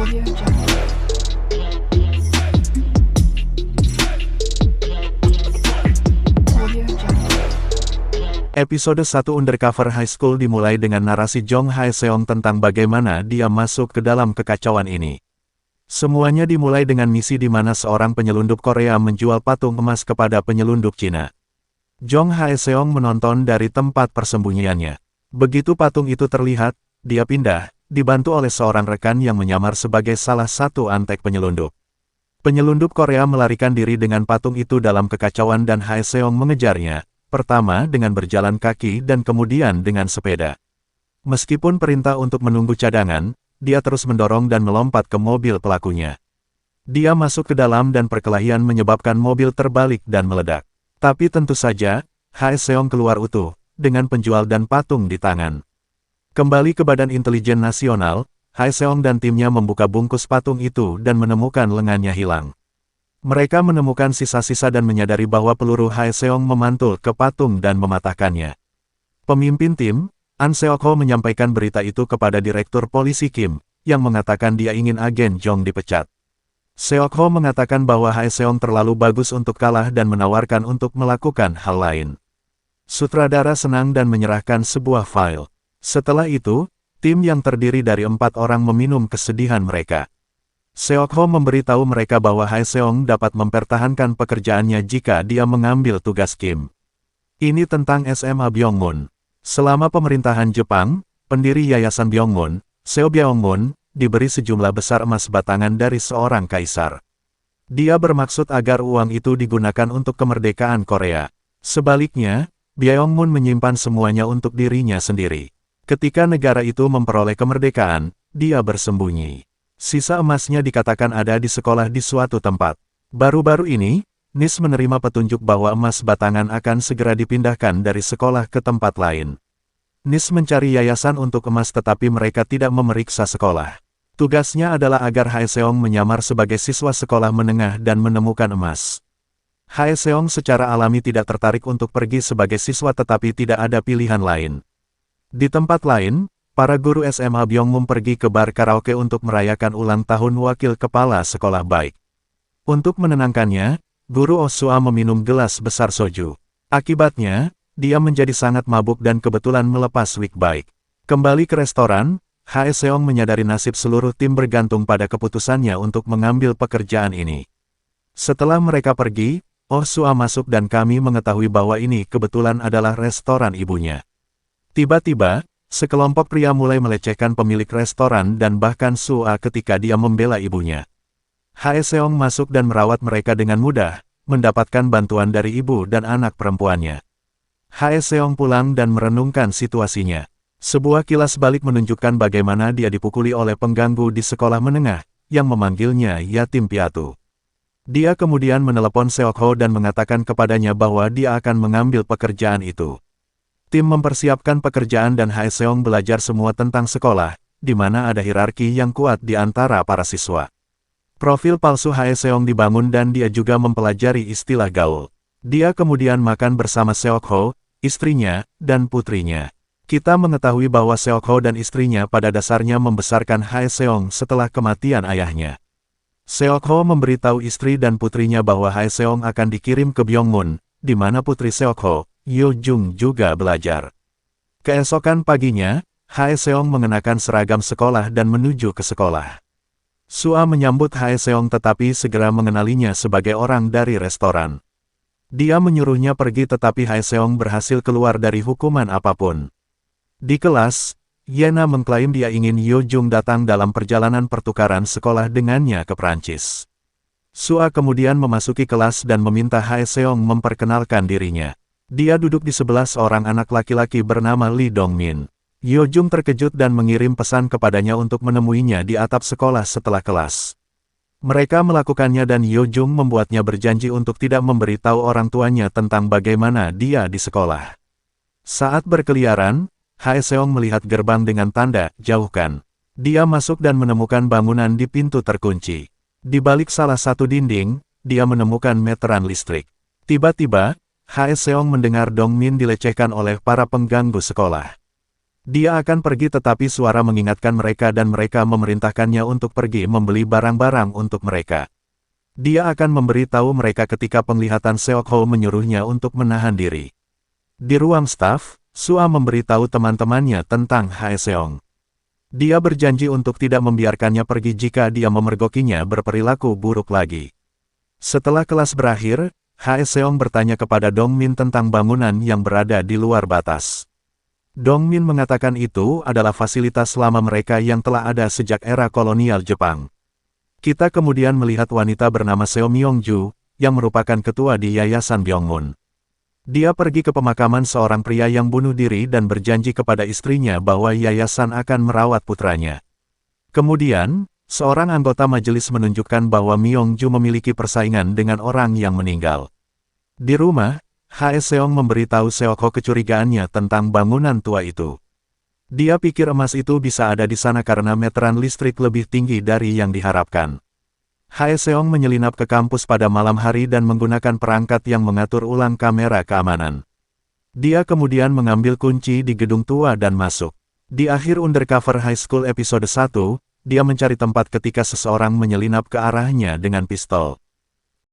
Audio Jungle. Audio Jungle. Episode 1 Undercover High School dimulai dengan narasi Jong Hae-seong tentang bagaimana dia masuk ke dalam kekacauan ini. Semuanya dimulai dengan misi di mana seorang penyelundup Korea menjual patung emas kepada penyelundup Cina. Jong Hae-seong menonton dari tempat persembunyiannya. Begitu patung itu terlihat, dia pindah, dibantu oleh seorang rekan yang menyamar sebagai salah satu antek penyelundup. Penyelundup Korea melarikan diri dengan patung itu dalam kekacauan dan Hae-seong mengejarnya, pertama dengan berjalan kaki dan kemudian dengan sepeda. Meskipun perintah untuk menunggu cadangan, dia terus mendorong dan melompat ke mobil pelakunya. Dia masuk ke dalam dan perkelahian menyebabkan mobil terbalik dan meledak. Tapi tentu saja, Hae-seong keluar utuh, dengan penjual dan patung di tangan. Kembali ke Badan Intelijen Nasional, Hae-seong dan timnya membuka bungkus patung itu dan menemukan lengannya hilang. Mereka menemukan sisa-sisa dan menyadari bahwa peluru Hae-seong memantul ke patung dan mematahkannya. Pemimpin tim, An Seok-ho menyampaikan berita itu kepada Direktur Polisi Kim, yang mengatakan dia ingin agen Jong dipecat. Seok-ho mengatakan bahwa Hae-seong terlalu bagus untuk kalah dan menawarkan untuk melakukan hal lain. Sutradara senang dan menyerahkan sebuah file. Setelah itu, tim yang terdiri dari 4 orang meminum kesedihan mereka. Seok-ho memberitahu mereka bahwa Hae-seong dapat mempertahankan pekerjaannya jika dia mengambil tugas Kim. Ini tentang SMA Byongmun. Selama pemerintahan Jepang, pendiri Yayasan Byongmun, Seo Byongmun, diberi sejumlah besar emas batangan dari seorang kaisar. Dia bermaksud agar uang itu digunakan untuk kemerdekaan Korea. Sebaliknya, Byongmun menyimpan semuanya untuk dirinya sendiri. Ketika negara itu memperoleh kemerdekaan, dia bersembunyi. Sisa emasnya dikatakan ada di sekolah di suatu tempat. Baru-baru ini, Nis menerima petunjuk bahwa emas batangan akan segera dipindahkan dari sekolah ke tempat lain. Nis mencari yayasan untuk emas tetapi mereka tidak memeriksa sekolah. Tugasnya adalah agar Hae-seong menyamar sebagai siswa sekolah menengah dan menemukan emas. Hae-seong secara alami tidak tertarik untuk pergi sebagai siswa tetapi tidak ada pilihan lain. Di tempat lain, para guru SMA Byongmun pergi ke bar karaoke untuk merayakan ulang tahun wakil kepala sekolah baik. Untuk menenangkannya, Guru Osua meminum gelas besar soju. Akibatnya, dia menjadi sangat mabuk dan kebetulan melepas wig baik. Kembali ke restoran, Hae-seong menyadari nasib seluruh tim bergantung pada keputusannya untuk mengambil pekerjaan ini. Setelah mereka pergi, Osua masuk dan kami mengetahui bahwa ini kebetulan adalah restoran ibunya. Tiba-tiba, sekelompok pria mulai melecehkan pemilik restoran dan bahkan Sua ketika dia membela ibunya. Hae-seong masuk dan merawat mereka dengan mudah, mendapatkan bantuan dari ibu dan anak perempuannya. Hae-seong pulang dan merenungkan situasinya. Sebuah kilas balik menunjukkan bagaimana dia dipukuli oleh pengganggu di sekolah menengah, yang memanggilnya yatim piatu. Dia kemudian menelepon Seok-ho dan mengatakan kepadanya bahwa dia akan mengambil pekerjaan itu. Tim mempersiapkan pekerjaan dan Hae-seong belajar semua tentang sekolah, di mana ada hierarki yang kuat di antara para siswa. Profil palsu Hae-seong dibangun dan dia juga mempelajari istilah gaul. Dia kemudian makan bersama Seok-ho, istrinya, dan putrinya. Kita mengetahui bahwa Seok-ho dan istrinya pada dasarnya membesarkan Hae-seong setelah kematian ayahnya. Seok-ho memberitahu istri dan putrinya bahwa Hae-seong akan dikirim ke Byongmun, di mana putri Seok-ho, Yo-jung juga belajar. Keesokan paginya, Hae-seong mengenakan seragam sekolah dan menuju ke sekolah. Sua menyambut Hae-seong tetapi segera mengenalinya sebagai orang dari restoran. Dia menyuruhnya pergi tetapi Hae-seong berhasil keluar dari hukuman apapun. Di kelas, Yena mengklaim dia ingin Yo-jung datang dalam perjalanan pertukaran sekolah dengannya ke Prancis. Sua kemudian memasuki kelas dan meminta Hae-seong memperkenalkan dirinya. Dia duduk di sebelah seorang anak laki-laki bernama Lee Dong-min. Yo-jung terkejut dan mengirim pesan kepadanya untuk menemuinya di atap sekolah setelah kelas. Mereka melakukannya dan Yo-jung membuatnya berjanji untuk tidak memberitahu orang tuanya tentang bagaimana dia di sekolah. Saat berkeliaran, Hae-seong melihat gerbang dengan tanda, jauhkan. Dia masuk dan menemukan bangunan di pintu terkunci. Di balik salah satu dinding, dia menemukan meteran listrik. Tiba-tiba, Hae-seong mendengar Dong-min dilecehkan oleh para pengganggu sekolah. Dia akan pergi tetapi suara mengingatkan mereka dan mereka memerintahkannya untuk pergi membeli barang-barang untuk mereka. Dia akan memberitahu mereka ketika penglihatan Seok Ho menyuruhnya untuk menahan diri. Di ruang staf, Sua memberitahu teman-temannya tentang Haeseong. Dia berjanji untuk tidak membiarkannya pergi jika dia memergokinya berperilaku buruk lagi. Setelah kelas berakhir, Haeseong bertanya kepada Dongmin tentang bangunan yang berada di luar batas. Dongmin mengatakan itu adalah fasilitas lama mereka yang telah ada sejak era kolonial Jepang. Kita kemudian melihat wanita bernama Seo Myongju, yang merupakan ketua di Yayasan Byongmun. Dia pergi ke pemakaman seorang pria yang bunuh diri dan berjanji kepada istrinya bahwa yayasan akan merawat putranya. Kemudian, seorang anggota majelis menunjukkan bahwa Myongju memiliki persaingan dengan orang yang meninggal. Di rumah, Haeseong memberitahu Seok Ho kecurigaannya tentang bangunan tua itu. Dia pikir emas itu bisa ada di sana karena meteran listrik lebih tinggi dari yang diharapkan. Haeseong menyelinap ke kampus pada malam hari dan menggunakan perangkat yang mengatur ulang kamera keamanan. Dia kemudian mengambil kunci di gedung tua dan masuk. Di akhir Undercover High School episode 1, dia mencari tempat ketika seseorang menyelinap ke arahnya dengan pistol.